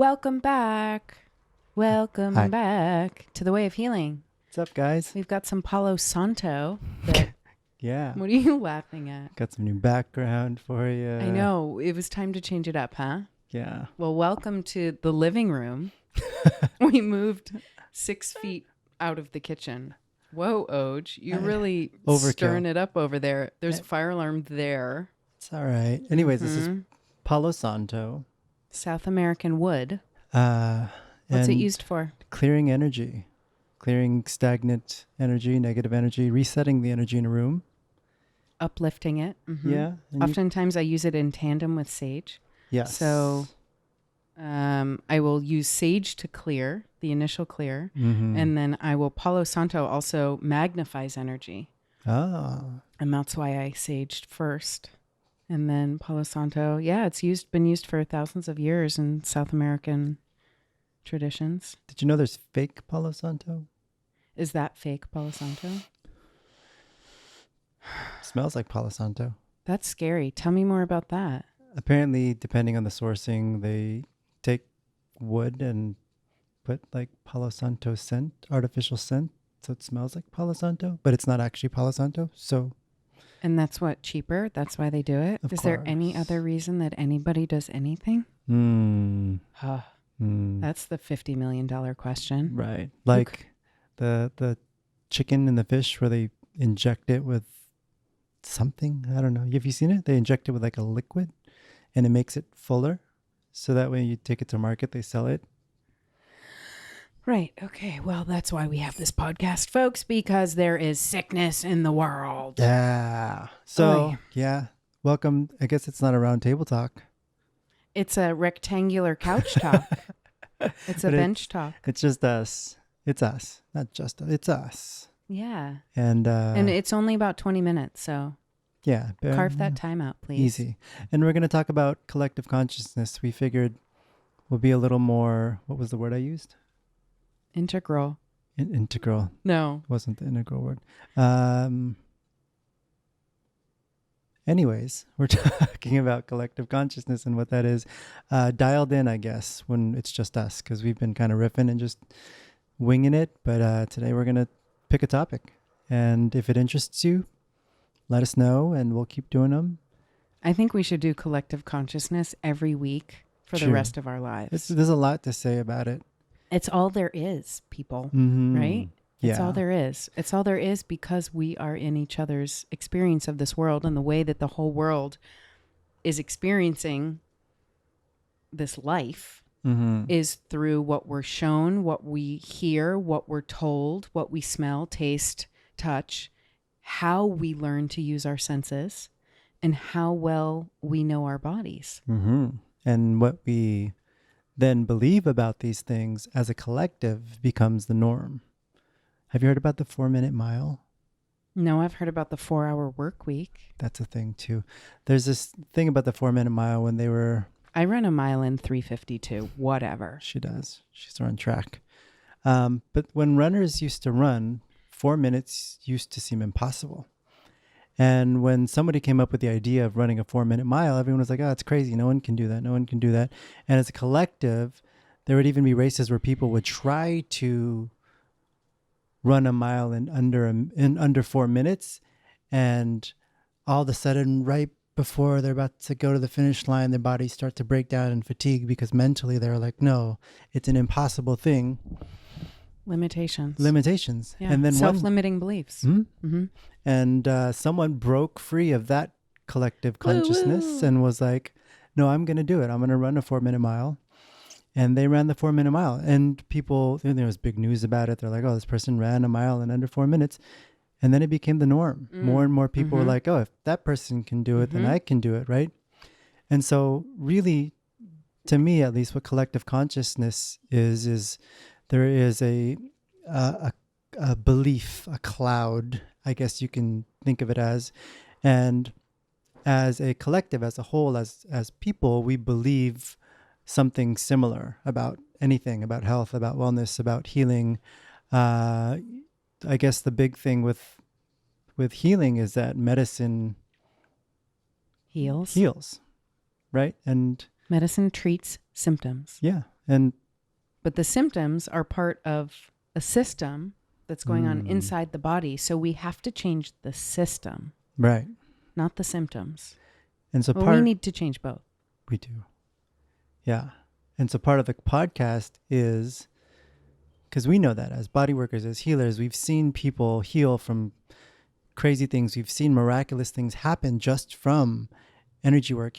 Welcome back. Welcome Hi. back to the Way of Healing. What's up, guys? We've got some Palo Santo. That, Yeah. what are you laughing at? Got some new background for you. I know. It was time to change it up, huh? Yeah. Well, welcome to the living room. We moved 6 feet out of the kitchen. Whoa, Oj. You're really Overkill. stirring it up over there. There's a fire alarm there. It's all right. Anyways, This is Palo Santo. South American wood. What's it used for? Clearing energy. Clearing stagnant energy, negative energy, resetting the energy in a room. Uplifting it. Mm-hmm. Yeah. Oftentimes I use it in tandem with sage. Yes. So I will use sage to clear, the initial clear, and then I will, Palo Santo also magnifies energy. Ah. And that's why I saged first. And then Palo Santo, yeah, it's been used for thousands of years in South American traditions. Did you know there's fake Palo Santo? Is that fake Palo Santo? Smells like Palo Santo. That's scary. Tell me more about that. Apparently, depending on the sourcing, they take wood and put like Palo Santo scent, artificial scent, so it smells like Palo Santo, but it's not actually Palo Santo. So, and that's what, cheaper? That's why they do it? Of Is there course. any other reason that anybody does anything? That's the $50 million question. Right. Like the chicken and the fish where they inject it with something. I don't know. Have you seen it? They inject it with like a liquid and it makes it fuller. So that way you take it to market, they sell it. Right. Okay. Well, that's why we have this podcast, folks, because there is sickness in the world. Yeah. So, yeah. Welcome. I guess it's not a round table talk. It's a rectangular couch talk. It's a bench talk. It's just us. It's us. Not just us. It's us. Yeah. And it's only about 20 minutes. So yeah. Carve that time out, please. Easy. And we're going to talk about collective consciousness. We figured we'll be a little more, what was the word I used? Integral. Integral. No. Wasn't the integral word. Anyways, we're talking about collective consciousness and what that is. Dialed in, I guess, when it's just us, because we've been kind of riffing and just winging it. But today we're going to pick a topic. And if it interests you, let us know and we'll keep doing them. I think we should do collective consciousness every week for the rest of our lives. There's a lot to say about it. It's all there is, people, right? Yeah. It's all there is. It's all there is because we are in each other's experience of this world, and the way that the whole world is experiencing this life is through what we're shown, what we hear, what we're told, what we smell, taste, touch, how we learn to use our senses, and how well we know our bodies. And what we then believe about these things as a collective becomes the norm. Have you heard about the 4-minute mile? No, I've heard about the 4-hour work week. That's a thing too. There's this thing about the 4-minute mile when they were... I run a mile in 3:52, whatever. She does. She's on track. But when runners used to run, 4 minutes used to seem impossible. And when somebody came up with the idea of running a 4-minute mile, everyone was like, oh, it's crazy. No one can do that. No one can do that. And as a collective, there would even be races where people would try to run a mile in under 4 minutes. And all of a sudden, right before they're about to go to the finish line, their bodies start to break down in fatigue because mentally they're like, no, it's an impossible thing. Limitations. Yeah. And then self-limiting beliefs. And someone broke free of that collective consciousness and was like, no, I'm going to do it. I'm going to run a 4-minute mile. And they ran the 4-minute mile. And people, there was big news about it. They're like, oh, this person ran a mile in under 4 minutes. And then it became the norm. More and more people were like, oh, if that person can do it, then I can do it, right? And so really, to me, at least, what collective consciousness is there is a belief, a cloud, I guess you can think of it as. And as a collective, as a whole, as people, we believe something similar about anything, about health, about wellness, about healing. I guess the big thing with healing is that medicine heals, right? And medicine treats symptoms. Yeah. But the symptoms are part of a system that's going on inside the body. So we have to change the system. Right. Not the symptoms. And so we need to change both. We do. Yeah. And so part of the podcast is, because we know that as body workers, as healers, we've seen people heal from crazy things. We've seen miraculous things happen just from energy work,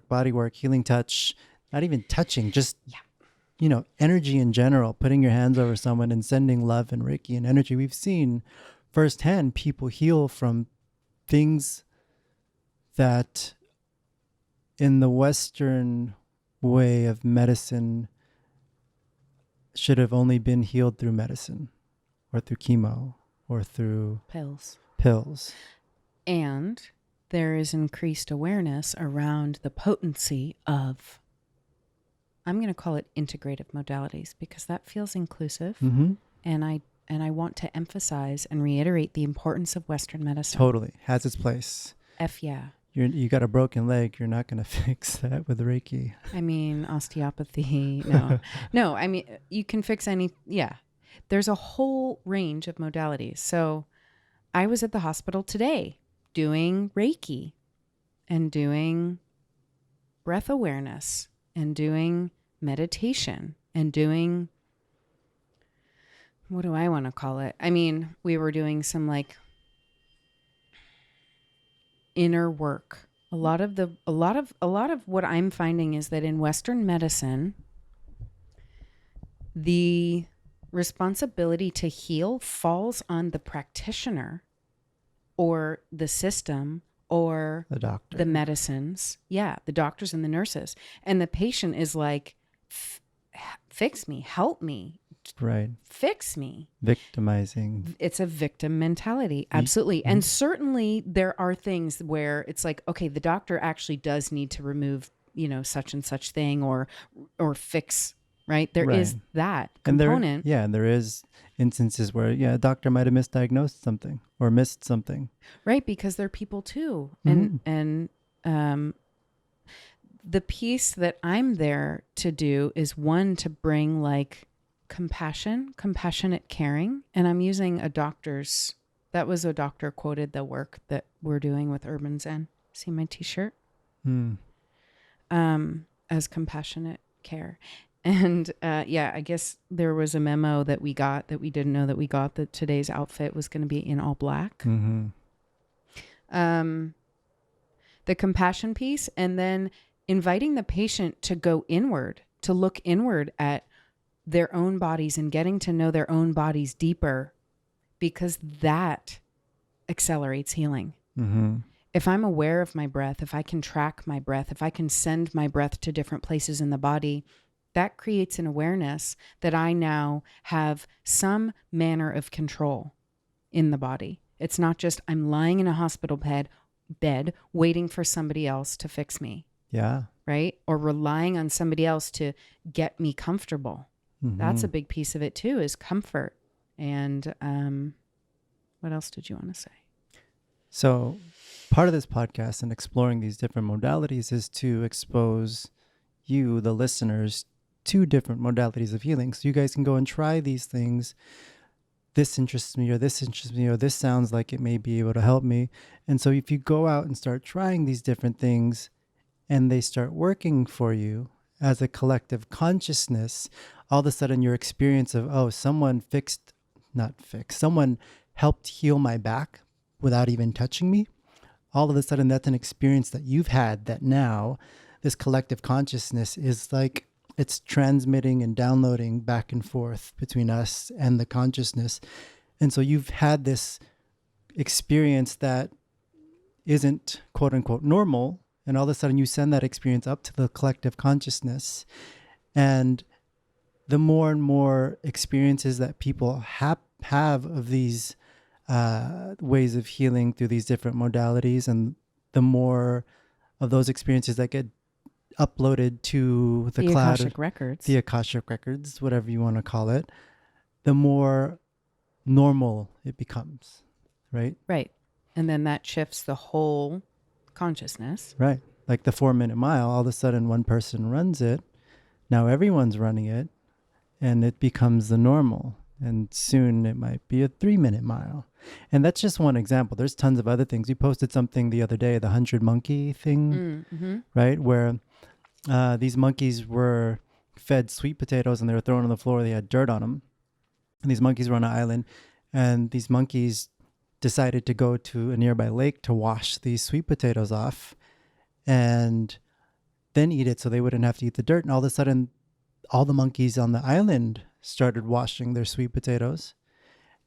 body work, healing touch, not even touching, just, energy in general, putting your hands over someone and sending love and Reiki and energy. We've seen firsthand people heal from things that in the Western way of medicine should have only been healed through medicine or through chemo or through pills. And there is increased awareness around the potency of, I'm going to call it integrative modalities, because that feels inclusive. Mm-hmm. And I want to emphasize and reiterate the importance of Western medicine. Totally. Has its place. Yeah. You got a broken leg. You're not going to fix that with Reiki. I mean, osteopathy. No, I mean, you can fix any. Yeah. There's a whole range of modalities. So I was at the hospital today doing Reiki and doing breath awareness and doing meditation and doing, what do I want to call it? I mean, we were doing some like inner work. A lot of what I'm finding is that in Western medicine, the responsibility to heal falls on the practitioner or the system or the doctor, the medicines. Yeah, the doctors and the nurses. And the patient is like, fix me, help me. Right. Fix me. Victimizing. It's a victim mentality. Absolutely. Mm-hmm. And certainly there are things where it's like, okay, the doctor actually does need to remove, such and such thing or fix, right? There is that component. And there is instances where, a doctor might have misdiagnosed something or missed something. Right. Because they're people too. Mm-hmm. And the piece that I'm there to do is one, to bring like compassionate caring. And I'm using that was a doctor quoted the work that we're doing with Urban Zen. See my t-shirt? As compassionate care. And I guess there was a memo that we got that we didn't know that we got, that today's outfit was going to be in all black. Mm-hmm. The compassion piece, and then inviting the patient to go inward, to look inward at their own bodies and getting to know their own bodies deeper, because that accelerates healing. Mm-hmm. If I'm aware of my breath, if I can track my breath, if I can send my breath to different places in the body, that creates an awareness that I now have some manner of control in the body. It's not just I'm lying in a hospital bed waiting for somebody else to fix me. Yeah. Right? Or relying on somebody else to get me comfortable. Mm-hmm. That's a big piece of it too, is comfort. And what else did you want to say? So part of this podcast and exploring these different modalities is to expose you, the listeners, to different modalities of healing. So you guys can go and try these things. This interests me, or this interests me, or this sounds like it may be able to help me. And so if you go out and start trying these different things and they start working for you as a collective consciousness, all of a sudden your experience of, someone someone helped heal my back without even touching me. All of a sudden that's an experience that you've had, that now this collective consciousness is like, it's transmitting and downloading back and forth between us and the consciousness. And so you've had this experience that isn't quote unquote normal. And all of a sudden you send that experience up to the collective consciousness. And the more and more experiences that people have of these ways of healing through these different modalities, and the more of those experiences that get uploaded to the cloud, the Akashic records, whatever you want to call it, the more normal it becomes, right? Right. And then that shifts the whole consciousness. Right. Like the 4-minute mile, all of a sudden one person runs it, Now everyone's running it, and it becomes the normal. And soon it might be a 3-minute mile. And that's just one example. There's tons of other things. You posted something the other day, the 100 monkey thing, right? Where these monkeys were fed sweet potatoes and they were thrown on the floor. They had dirt on them. And these monkeys were on an island. And these monkeys decided to go to a nearby lake to wash these sweet potatoes off and then eat it so they wouldn't have to eat the dirt. And all of a sudden, all the monkeys on the island started washing their sweet potatoes.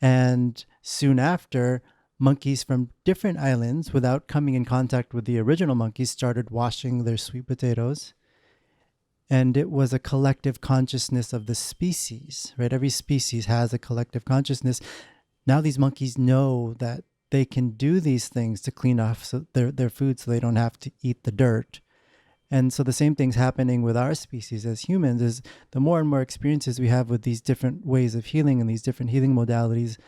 And soon after, monkeys from different islands, without coming in contact with the original monkeys, started washing their sweet potatoes. And it was a collective consciousness of the species, right? Every species has a collective consciousness. Now these monkeys know that they can do these things to clean off their food so they don't have to eat the dirt. And so the same thing's happening with our species as humans. Is the more and more experiences we have with these different ways of healing and these different healing modalities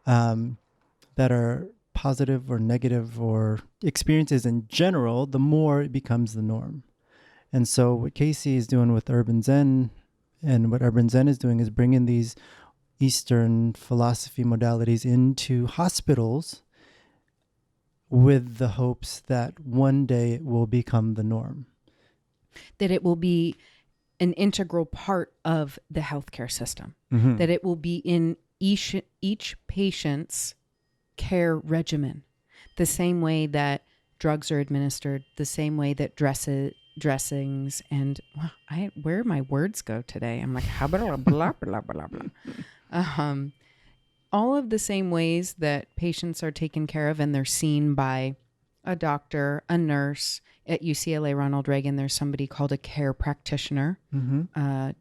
that are positive or negative or experiences in general, the more it becomes the norm. And so what Kasey is doing with Urban Zen and what Urban Zen is doing is bringing these Eastern philosophy modalities into hospitals with the hopes that one day it will become the norm. That it will be an integral part of the healthcare system, that it will be in each patient's care regimen, the same way that drugs are administered, the same way that dressings and where my words go today. I'm like, how blah, blah, blah, blah, blah. All of the same ways that patients are taken care of and they're seen by a doctor, a nurse. At UCLA Ronald Reagan, there's somebody called a care practitioner,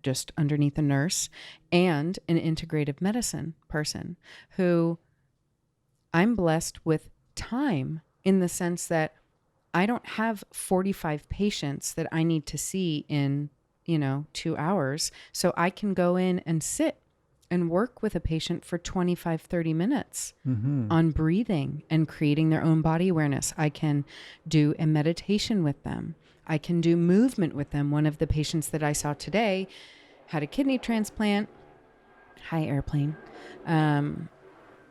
just underneath a nurse, and an integrative medicine person who I'm blessed with time in the sense that I don't have 45 patients that I need to see in, 2 hours. So I can go in and sit and work with a patient for 25, 30 minutes on breathing and creating their own body awareness. I can do a meditation with them. I can do movement with them. One of the patients that I saw today had a kidney transplant. Hi, airplane.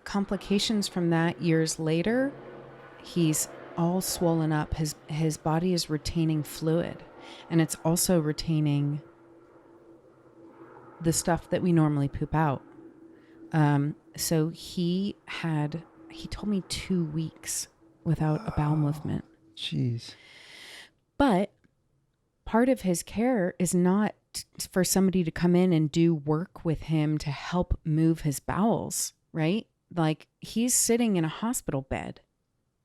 Complications from that years later, he's all swollen up. His body is retaining fluid, and it's also retaining the stuff that we normally poop out. So he told me 2 weeks without a bowel movement. Jeez. But part of his care is not for somebody to come in and do work with him to help move his bowels, right? Like he's sitting in a hospital bed.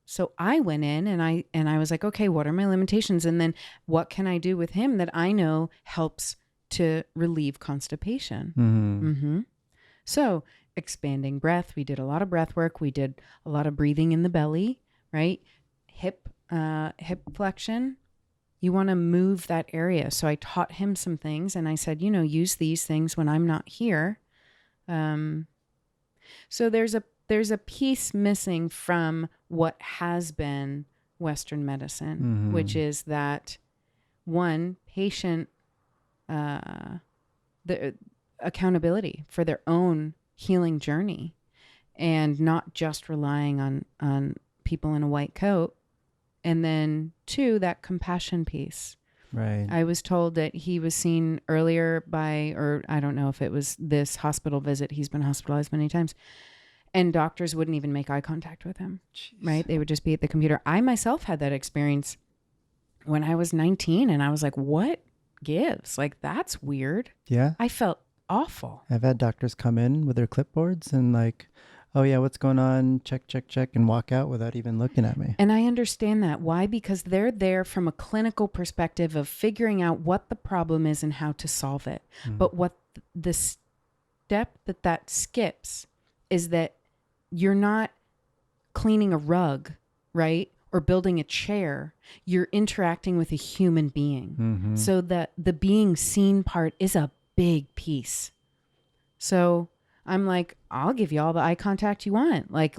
So I went in and I was like, okay, what are my limitations? And then what can I do with him that I know helps to relieve constipation? So expanding breath. We did a lot of breath work. We did a lot of breathing in the belly, right? Hip flexion. You want to move that area. So I taught him some things and I said, use these things when I'm not here. So there's a piece missing from what has been Western medicine, which is that one, patient the accountability for their own healing journey and not just relying on people in a white coat. And then 2, that compassion piece. Right. I was told that he was seen earlier or I don't know if it was this hospital visit. He's been hospitalized many times. And doctors wouldn't even make eye contact with him. Jeez. Right? They would just be at the computer. I myself had that experience when I was 19 and I was like, what gives? Like, that's weird. Yeah. I felt awful. I've had doctors come in with their clipboards and like, oh yeah, what's going on? Check, and walk out without even looking at me. And I understand that. Why? Because they're there from a clinical perspective of figuring out what the problem is and how to solve it. But what the step that skips is that you're not cleaning a rug, right? Or building a chair. You're interacting with a human being. So that the being seen part is a big piece. So I'm like, I'll give you all the eye contact you want. Like,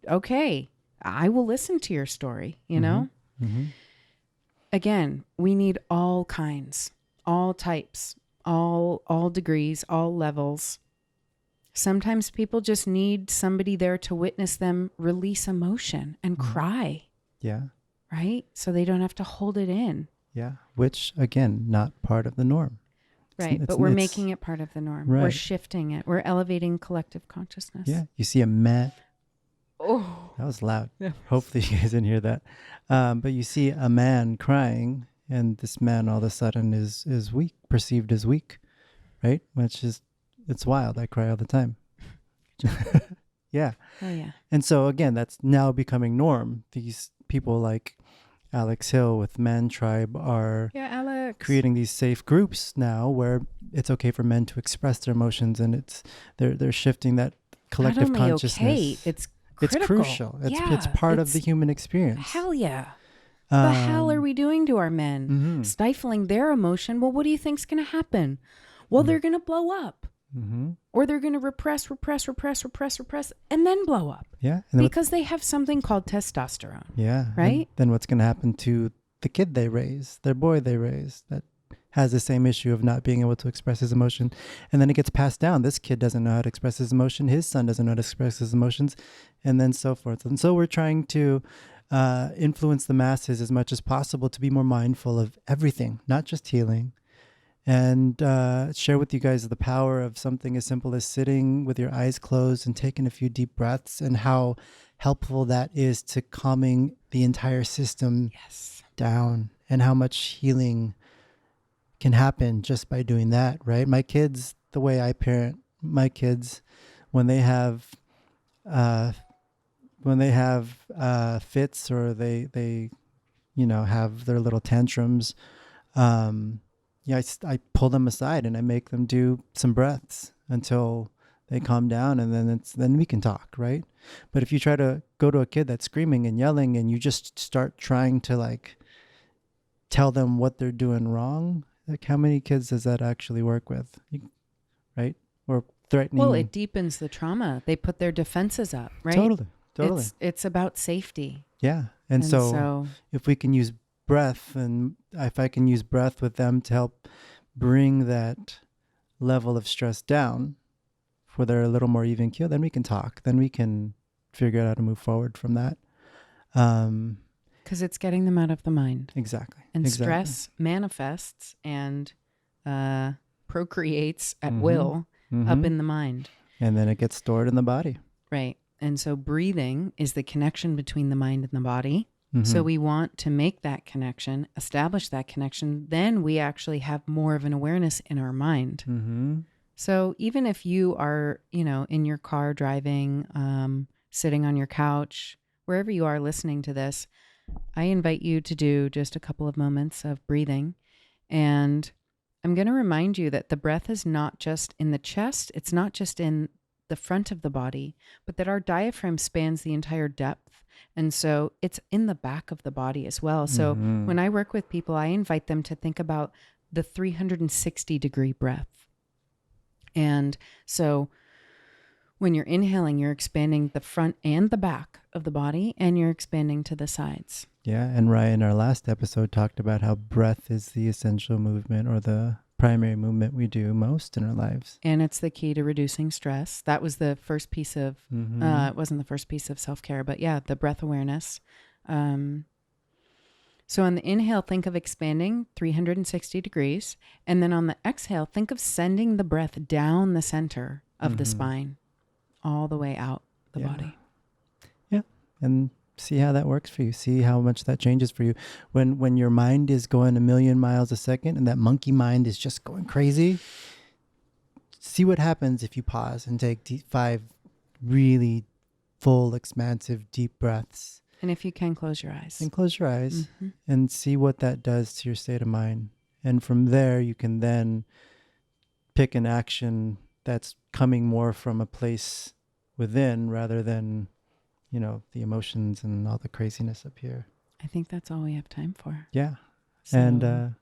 okay, I will listen to your story, you know? Again, we need all kinds all types, all degrees, all levels. Sometimes people just need somebody there to witness them release emotion and cry. Yeah. Right? So they don't have to hold it in. Yeah. Which, again, not part of the norm. Right. But we're making it part of the norm. Right. We're shifting it. We're elevating collective consciousness. Yeah. You see a man. Oh. That was loud. Hopefully you guys didn't hear that. But you see a man crying, and this man all of a sudden is weak, perceived as weak, right? Which is, it's wild. I cry all the time. Yeah. Oh, yeah. And so, again, that's now becoming norm. These people like Alex Hill with Man Tribe are creating these safe groups now where it's okay for men to express their emotions, and they're shifting that collective Not only consciousness. Okay, it's critical. It's crucial. It's part of the human experience. Hell yeah. The hell are we doing to our men? Mm-hmm. Stifling their emotion. Well, what do you think's going to happen? Well, they're going to blow up. Mm-hmm. Or they're going to repress, and then blow up. Yeah. Because they have something called testosterone. Yeah. Right? Then what's going to happen to the kid they raise, their boy they raise, that has the same issue of not being able to express his emotion. And then it gets passed down. This kid doesn't know how to express his emotion. His son doesn't know how to express his emotions, and then so forth. And so we're trying to influence the masses as much as possible to be more mindful of everything, not just healing. And share with you guys the power of something as simple as sitting with your eyes closed and taking a few deep breaths, and how helpful that is to calming the entire system down, and how much healing can happen just by doing that, right? My kids, the way I parent my kids, when they have fits, or they have their little tantrums, I pull them aside and I make them do some breaths until they calm down, and then we can talk, right? But if you try to go to a kid that's screaming and yelling, and you just start trying to like tell them what they're doing wrong, like how many kids does that actually work with, right? Or threatening. Well, it deepens the trauma. They put their defenses up, right? Totally. It's about safety. Yeah. And so if we can use breath, and if I can use breath with them to help bring that level of stress down where they're a little more even keel, then we can talk. Then we can figure out how to move forward from that. Because it's getting them out of the mind. Exactly. And stress manifests and procreates at will up in the mind. And then it gets stored in the body. Right. And so breathing is the connection between the mind and the body. So we want to make that connection, establish that connection. Then we actually have more of an awareness in our mind. So even if you are, in your car driving, sitting on your couch, wherever you are listening to this, I invite you to do just a couple of moments of breathing. And I'm going to remind you that the breath is not just in the chest. It's not just in the front of the body, but that our diaphragm spans the entire depth. And so it's in the back of the body as well. So when I work with people, I invite them to think about the 360-degree breath. And so when you're inhaling, you're expanding the front and the back of the body, and you're expanding to the sides. Yeah. And Ryan, our last episode, talked about how breath is the essential movement, or the primary movement we do most in our lives. And it's the key to reducing stress. That was the first piece of, it wasn't the first piece of self-care, but yeah, the breath awareness. So on the inhale, think of expanding 360 degrees. And then on the exhale, think of sending the breath down the center of the spine, all the way out the body. Yeah. And see how that works for you. See how much that changes for you. When your mind is going 1,000,000 miles a second, and that monkey mind is just going crazy, see what happens if you pause and take 5 really full, expansive, deep breaths. And if you can, close your eyes. And see what that does to your state of mind. And from there, you can then pick an action that's coming more from a place within, rather than the emotions and all the craziness up here. I think that's all we have time for. Yeah. So, and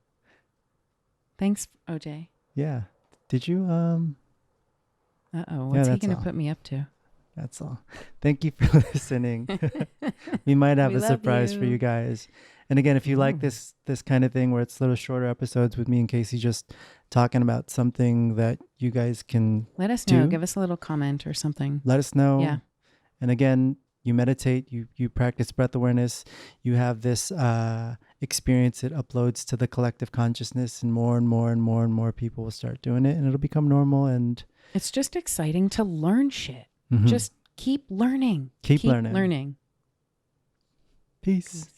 thanks, OJ. Yeah. Did you What's he gonna put me up to? That's all. Thank you for listening. We might have a surprise for you guys. And again, if you like this kind of thing where it's little shorter episodes with me and Kasey just talking about something that you guys can let us do, know. Give us a little comment or something. let us know. Yeah. And again, you meditate, you practice breath awareness, you have this experience, it uploads to the collective consciousness, and more and more and more and more people will start doing it, and it'll become normal. And it's just exciting to learn shit. Mhm. Just keep learning. Keep learning. Learning. Peace.